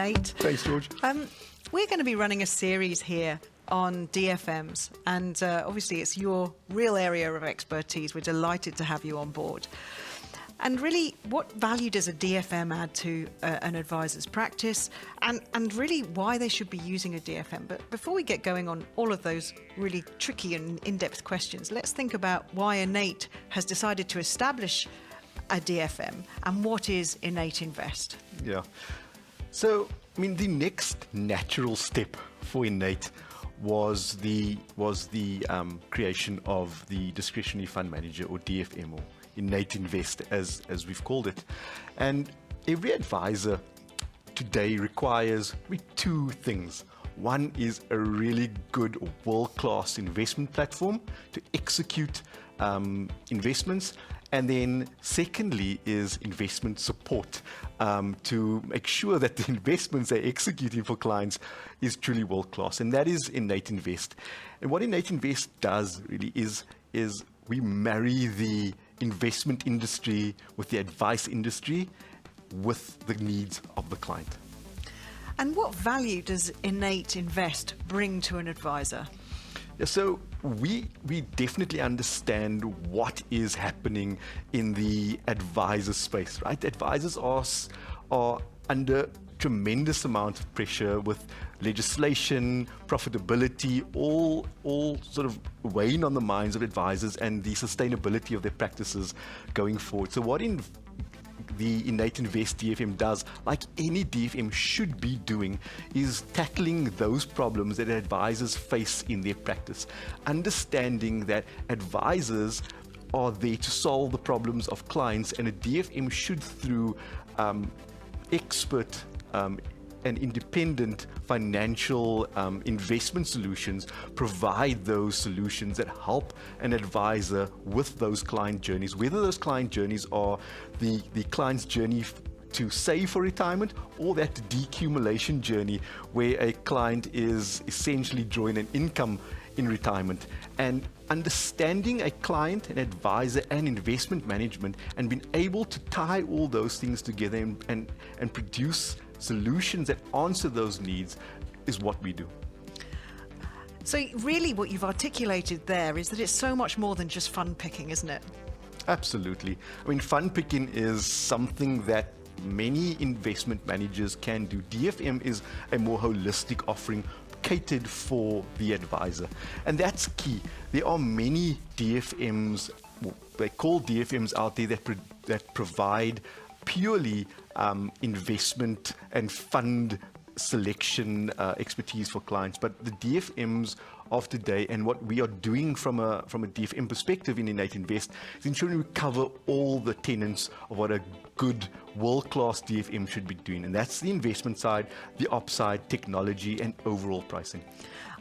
Innate. Thanks, George. We're going to be running a series here on DFMs, and obviously it's your real area of expertise. We're delighted to have you on board. And really, what value does a DFM add to an advisor's practice, and really why they should be using a DFM? But before we get going on all of those really tricky and in-depth questions, let's think about why Innate has decided to establish a DFM and what is INN8 Invest. Yeah. So, the next natural step for Innate was the creation of the discretionary fund manager, or DFM, or INN8 Invest, as we've called it. And every advisor today requires two things. One is a really good world-class investment platform to execute investments. And then secondly is investment support to make sure that the investments they're executing for clients is truly world-class. And that is INN8 Invest. And what INN8 Invest does really is we marry the investment industry with the advice industry with the needs of the client. And what value does INN8 Invest bring to an advisor? Yeah, so we definitely understand what is happening in the advisor space, right? Advisors are under tremendous amount of pressure with legislation, profitability, all sort of weighing on the minds of advisors and the sustainability of their practices going forward. So what the INN8 Invest DFM does, like any DFM should be doing, is tackling those problems that advisors face in their practice. Understanding that advisors are there to solve the problems of clients, and a DFM should, through expert and independent financial investment solutions, provide those solutions that help an advisor with those client journeys, whether those client journeys are the client's journey to save for retirement, or that decumulation journey where a client is essentially drawing an income in retirement. And understanding a client, an advisor, and investment management, and being able to tie all those things together and produce solutions that answer those needs is what we do. So really what you've articulated there is that it's so much more than just fund picking, isn't it? Absolutely. Fund picking is something that many investment managers can do. DFM is a more holistic offering catered for the advisor, and that's key. There are many DFMs, they call DFMs out there that provide purely investment and fund selection expertise for clients. But the DFMs of today, and what we are doing from a DFM perspective in INN8 Invest, is ensuring we cover all the tenets of what a good world-class DFM should be doing. And that's the investment side, the ops side, technology, and overall pricing.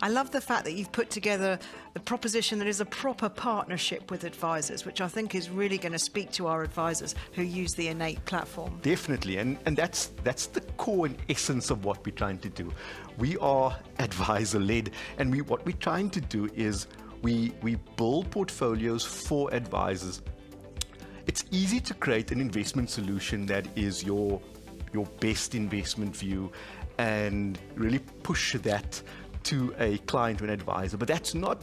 I love the fact that you've put together the proposition that is a proper partnership with advisors, which I think is really going to speak to our advisors who use the Innate platform. Definitely, and that's the core and essence of what we're trying to do. We are advisor-led, and what we're trying to do is we build portfolios for advisors. It's easy to create an investment solution that is your best investment view and really push that to a client or an advisor, but that's not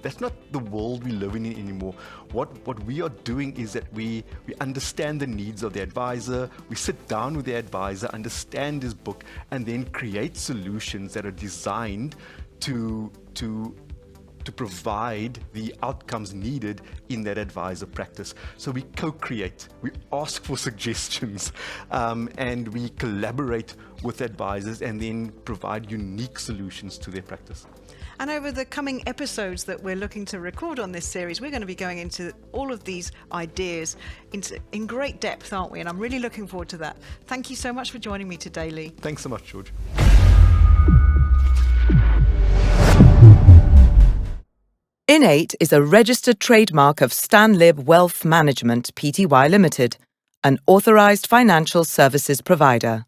the world we live in anymore. What we are doing is that we understand the needs of the advisor, we sit down with the advisor, understand his book, and then create solutions that are designed to provide the outcomes needed in that advisor practice. So we co-create, we ask for suggestions, and we collaborate with advisors and then provide unique solutions to their practice. And over the coming episodes that we're looking to record on this series, we're going to be going into all of these ideas in great depth, aren't we? And I'm really looking forward to that. Thank you so much for joining me today, Leigh. Thanks so much, George. Innate is a registered trademark of Stanlib Wealth Management Pty Limited, an authorized financial services provider.